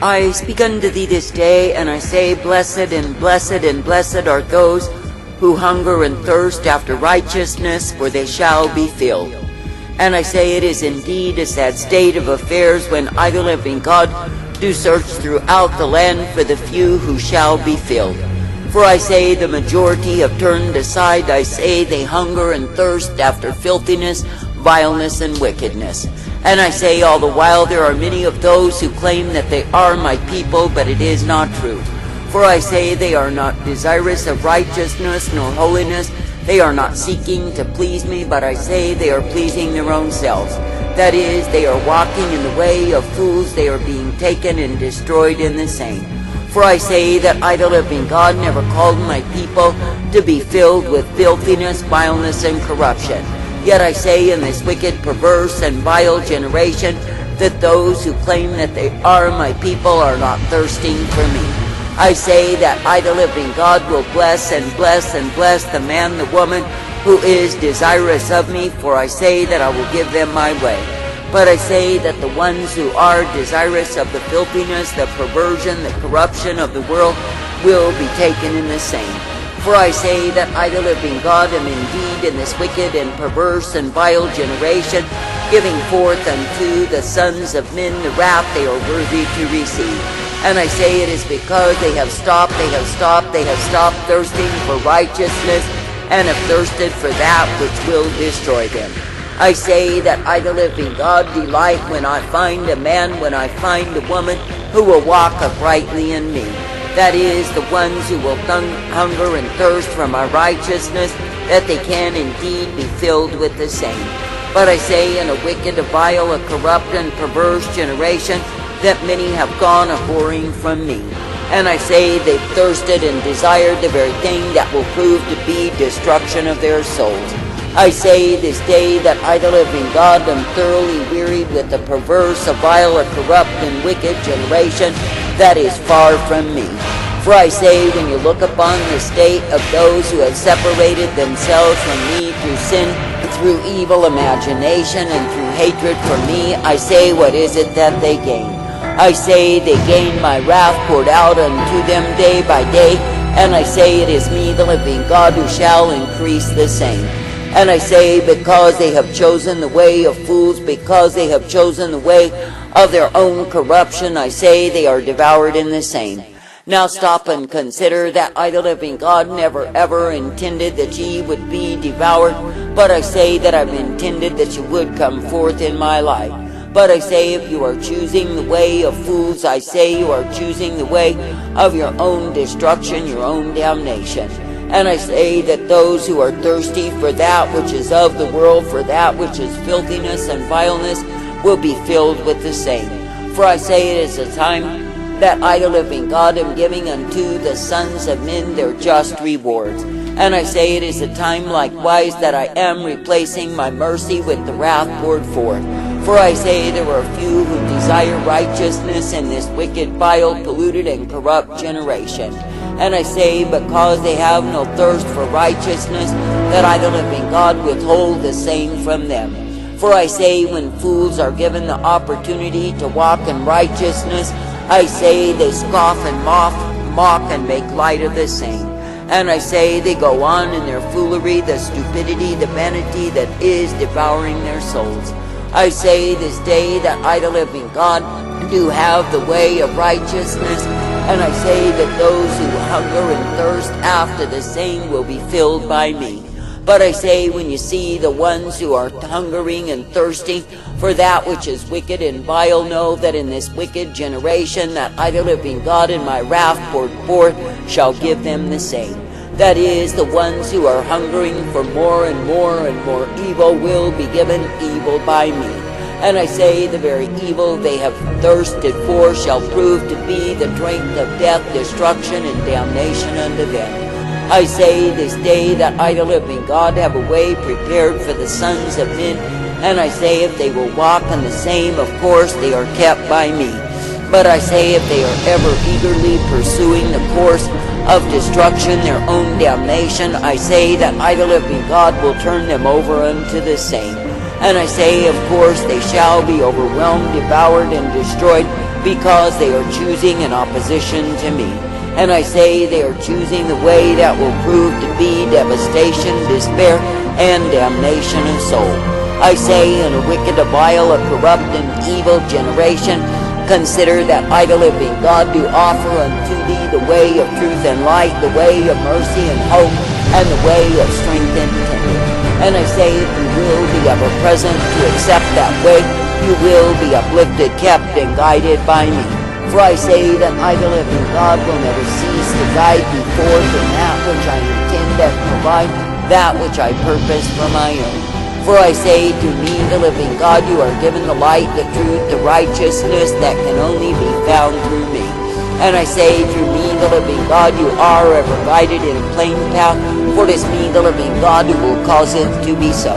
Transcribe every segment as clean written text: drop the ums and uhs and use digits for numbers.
I speak unto thee this day, and I say, Blessed and blessed and blessed are those who hunger and thirst after righteousness, for they shall be filled. And I say, it is indeed a sad state of affairs when I, the living God, do search throughout the land for the few who shall be filled. For I say, the majority have turned aside. I say, they hunger and thirst after filthiness, vileness, and wickedness. And I say, all the while there are many of those who claim that they are my people, but it is not true. For I say, they are not desirous of righteousness nor holiness. They are not seeking to please me, but I say they are pleasing their own selves. That is, they are walking in the way of fools. They are being taken and destroyed in the same. For I say that I, the living God, never called my people to be filled with filthiness, vileness, and corruption. Yet I say, in this wicked, perverse, and vile generation, that those who claim that they are my people are not thirsting for me. I say that I, the living God, will bless and bless and bless the man, the woman, who is desirous of me, for I say that I will give them my way. But I say that the ones who are desirous of the filthiness, the perversion, the corruption of the world will be taken in the same. For I say that I, the living God, am indeed in this wicked and perverse and vile generation, giving forth unto the sons of men the wrath they are worthy to receive. And I say it is because they have stopped thirsting for righteousness, and have thirsted for that which will destroy them. I say that I, the living God, delight when I find a man, when I find a woman, who will walk uprightly in me. That is, the ones who will hunger and thirst for my righteousness, that they can indeed be filled with the same. But I say, in a wicked, a vile, a corrupt, and perverse generation, that many have gone a-whoring from me. And I say, they've thirsted and desired the very thing that will prove to be destruction of their souls. I say this day that I, the living God, am thoroughly wearied with the perverse, a vile, a corrupt, and wicked generation that is far from me. For I say, when you look upon the state of those who have separated themselves from me through sin, through evil imagination, and through hatred for me, I say, what is it that they gain? I say, they gain my wrath poured out unto them day by day, and I say, it is me, the living God, who shall increase the same. And I say, because they have chosen the way of fools, because they have chosen the way of their own corruption, I say they are devoured in the same. Now stop and consider that I, the living God, never ever intended that ye would be devoured, but I say that I've intended that you would come forth in my life. But I say, if you are choosing the way of fools, I say you are choosing the way of your own destruction, your own damnation. And I say that those who are thirsty for that which is of the world, for that which is filthiness and vileness, will be filled with the same. For I say it is a time that I, the living God, am giving unto the sons of men their just rewards. And I say it is a time likewise that I am replacing my mercy with the wrath poured forth. For I say there are few who desire righteousness in this wicked, vile, polluted, and corrupt generation. And I say, because they have no thirst for righteousness, that I, the living God, withhold the same from them. For I say, when fools are given the opportunity to walk in righteousness, I say they scoff and mock and make light of the same. And I say they go on in their foolery, the stupidity, the vanity that is devouring their souls. I say this day that I, the living God, do have the way of righteousness, and I say that those who hunger and thirst after the same will be filled by me. But I say, when you see the ones who are hungering and thirsting for that which is wicked and vile, know that in this wicked generation that I, the living God, in my wrath poured forth, shall give them the same. That is, the ones who are hungering for more and more and more evil will be given evil by me. And I say, the very evil they have thirsted for shall prove to be the drink of death, destruction, and damnation unto them. I say this day that I, the living God, have a way prepared for the sons of men, and I say, if they will walk in the same, of course they are kept by me. But I say, if they are ever eagerly pursuing the course of destruction, their own damnation, I say that I, the living God, will turn them over unto the same. And I say, of course, they shall be overwhelmed, devoured, and destroyed, because they are choosing in opposition to me. And I say they are choosing the way that will prove to be devastation, despair, and damnation of soul. I say in a wicked, a vile, a corrupt, and evil generation, consider that I, the living God, do offer unto thee the way of truth and light, the way of mercy and hope, and the way of strength and tender. And I say if you will be ever present to accept that way, you will be uplifted, kept, and guided by me. For I say that I, the living God, will never cease to guide thee forth in that which I intend and provide, that which I purpose for my own. For I say to me, the living God, you are given the light, the truth, the righteousness that can only be found through me. And I say through me, the living God, you are ever guided in a plain path, for it is me, the living God, who will cause it to be so.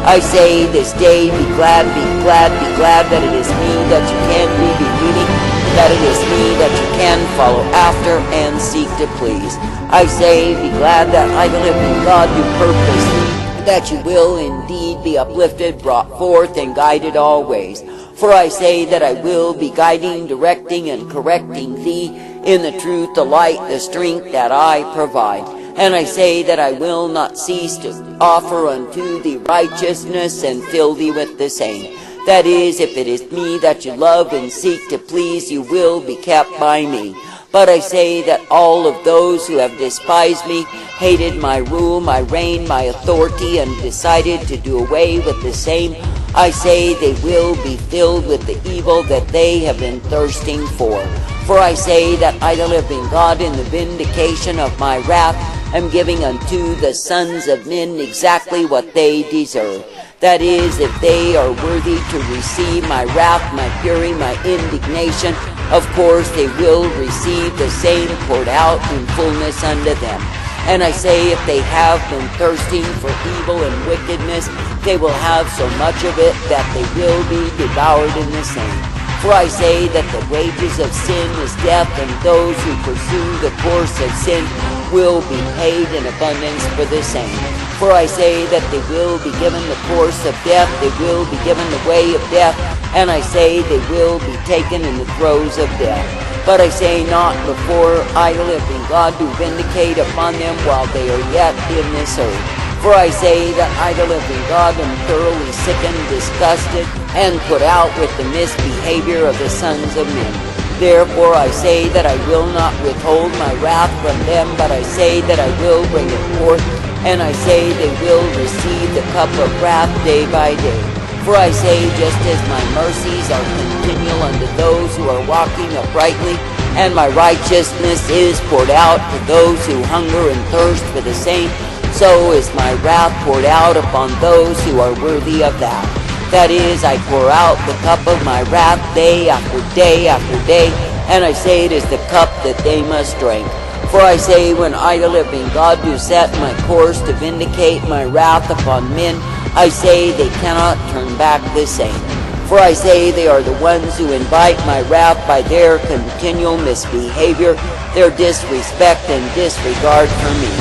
I say this day, be glad, be glad, be glad that it is me that you can be believing, that it is me that you can follow after and seek to please. I say, be glad that I, the living God, do purpose, that you will indeed be uplifted, brought forth, and guided always. For I say that I will be guiding, directing, and correcting thee in the truth, the light, the strength that I provide. And I say that I will not cease to offer unto thee righteousness and fill thee with the same. That is, if it is me that you love and seek to please, you will be kept by me. But I say that all of those who have despised me, hated my rule, my reign, my authority, and decided to do away with the same, I say they will be filled with the evil that they have been thirsting for. For I say that I, the living God, in the vindication of my wrath, am giving unto the sons of men exactly what they deserve. That is, if they are worthy to receive my wrath, my fury, my indignation, of course they will receive the same poured out in fullness unto them. And I say if they have been thirsting for evil and wickedness, they will have so much of it that they will be devoured in the same. For I say that the wages of sin is death, and those who pursue the course of sin will be paid in abundance for the same. For I say that they will be given the course of death, they will be given the way of death, and I say they will be taken in the throes of death. But I say not before I, the living God, do vindicate upon them while they are yet in this earth. For I say that I, the living God, am thoroughly sickened, disgusted, and put out with the misbehavior of the sons of men. Therefore I say that I will not withhold my wrath from them, but I say that I will bring it forth, and I say they will receive the cup of wrath day by day. For I say, just as my mercies are continual unto those who are walking uprightly, and my righteousness is poured out to those who hunger and thirst for the same, so is my wrath poured out upon those who are worthy of that. That is, I pour out the cup of my wrath day after day after day, and I say it is the cup that they must drink. For I say, when I, the living God, do set my course to vindicate my wrath upon men, I say they cannot turn back the same. For I say they are the ones who invite my wrath by their continual misbehavior, their disrespect and disregard for me.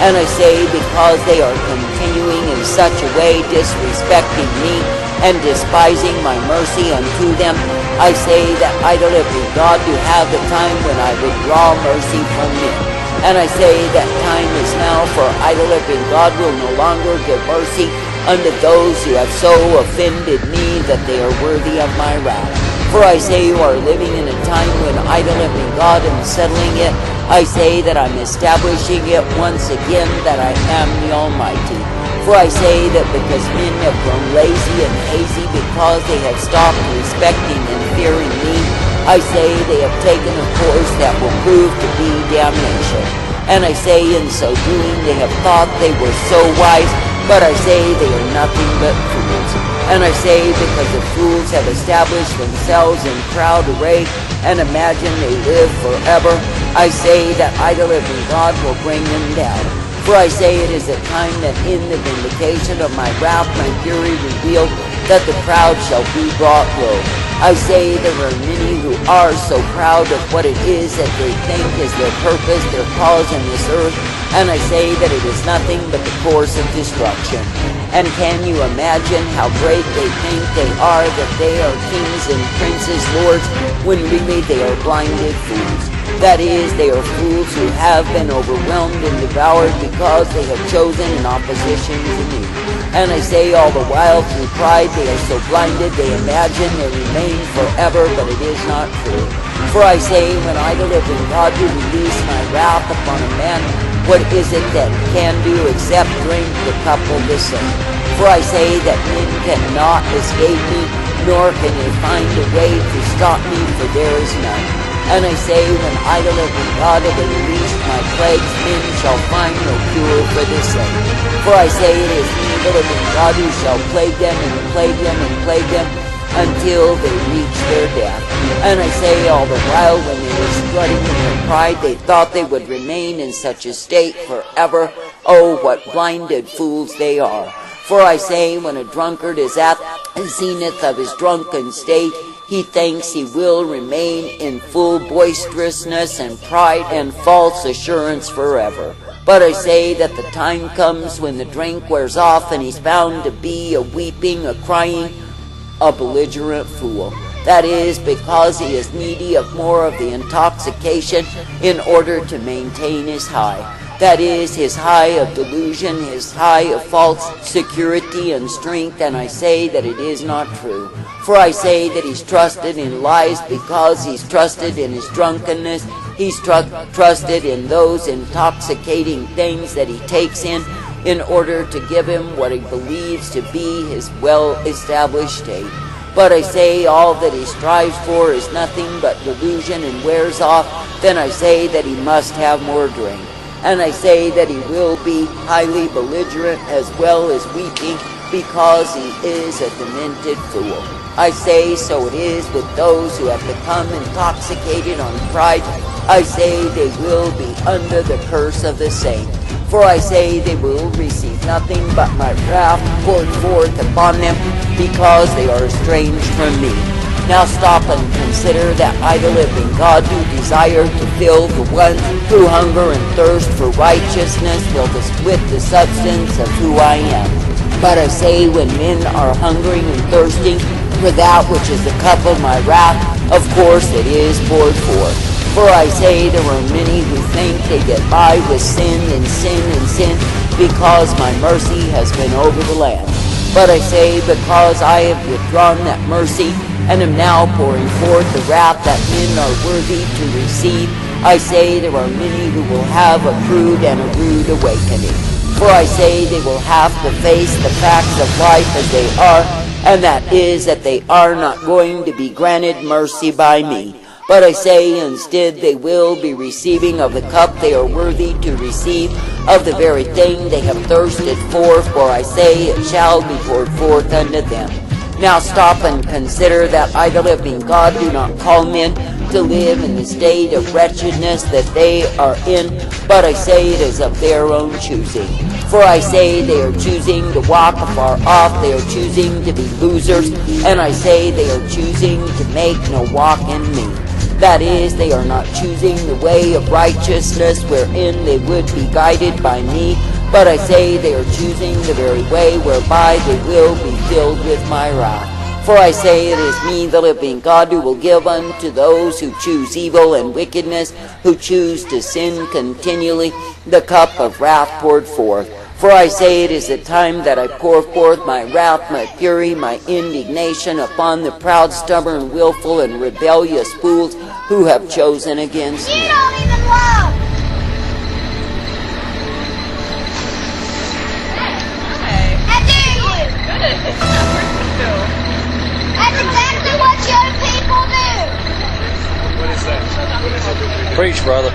And I say because they are continuing in such a way disrespecting me and despising my mercy unto them, I say that I, the living God, do have the time when I would draw mercy from them. And I say that time is now, for I, the living God, will no longer give mercy unto those who have so offended me that they are worthy of my wrath. For I say you are living in a time when I, the living God, am settling it. I say that I'm establishing it once again, that I am the Almighty. For I say that because men have grown lazy and hazy because they have stopped respecting and fearing me, I say they have taken a course that will prove to be damnation. And I say in so doing they have thought they were so wise, but I say they are nothing but fools. And I say because the fools have established themselves in proud array and imagine they live forever, I say that I, the living God, will bring them down. For I say it is a time that in the vindication of my wrath, my fury revealed, that the proud shall be brought low. I say there are many who are so proud of what it is that they think is their purpose, their cause in this earth, and I say that it is nothing but the course of destruction. And can you imagine how great they think they are, that they are kings and princes, lords, when really they are blinded fools? That is, they are fools who have been overwhelmed and devoured because they have chosen in opposition to me. And I say all the while through pride they are so blinded they imagine they remain forever, but it is not true. For I say, when I deliver God to release my wrath upon a man, what is it that he can do except drink the cup of the sin? For I say that men cannot escape me, nor can they find a way to stop me, for there is none. And I say, when I deliver God have released my plagues, men shall find no cure for the same. For I say, it is me, the living God, who shall plague them and plague them and plague them until they reach their death. And I say, all the while when they were strutting in their pride, they thought they would remain in such a state forever. Oh, what blinded fools they are. For I say, when a drunkard is at the zenith of his drunken state, he thinks he will remain in full boisterousness and pride and false assurance forever. But I say that the time comes when the drink wears off and he's found to be a weeping, a crying, a belligerent fool. That is, because he is needy of more of the intoxication in order to maintain his high. That is, his high of delusion, his high of false security and strength, and I say that it is not true. For I say that he's trusted in lies because he's trusted in his drunkenness. He's trusted in those intoxicating things that he takes in order to give him what he believes to be his well-established state. But I say all that he strives for is nothing but delusion and wears off. Then I say that he must have more drink. And I say that he will be highly belligerent as well as weeping because he is a demented fool. I say so it is with those who have become intoxicated on pride. I say they will be under the curse of the saint. For I say they will receive nothing but my wrath poured forth upon them because they are estranged from me. Now stop and consider that I, the living God, do desire to fill the ones who hunger and thirst for righteousness with the substance of who I am. But I say, when men are hungering and thirsting for that which is the cup of my wrath, of course it is poured forth. For I say there are many who think they get by with sin and sin and sin because my mercy has been over the land. But I say, because I have withdrawn that mercy and am now pouring forth the wrath that men are worthy to receive, I say there are many who will have a crude and a rude awakening. For I say they will have to face the facts of life as they are, and that is that they are not going to be granted mercy by me. But I say instead they will be receiving of the cup they are worthy to receive, of the very thing they have thirsted for I say it shall be poured forth unto them. Now stop and consider that I, the living God, do not call men to live in the state of wretchedness that they are in, but I say it is of their own choosing. For I say they are choosing to walk afar off, they are choosing to be losers, and I say they are choosing to make no walk in me. That is, they are not choosing the way of righteousness wherein they would be guided by me, but I say they are choosing the very way whereby they will be filled with my wrath. For I say it is me, the living God, who will give unto those who choose evil and wickedness, who choose to sin continually, the cup of wrath poured forth. For I say it is the time that I pour forth my wrath, my fury, my indignation upon the proud, stubborn, willful, and rebellious fools who have chosen against me. You don't even love! How dare you! That's exactly what young people do! What is that? Preach, brother.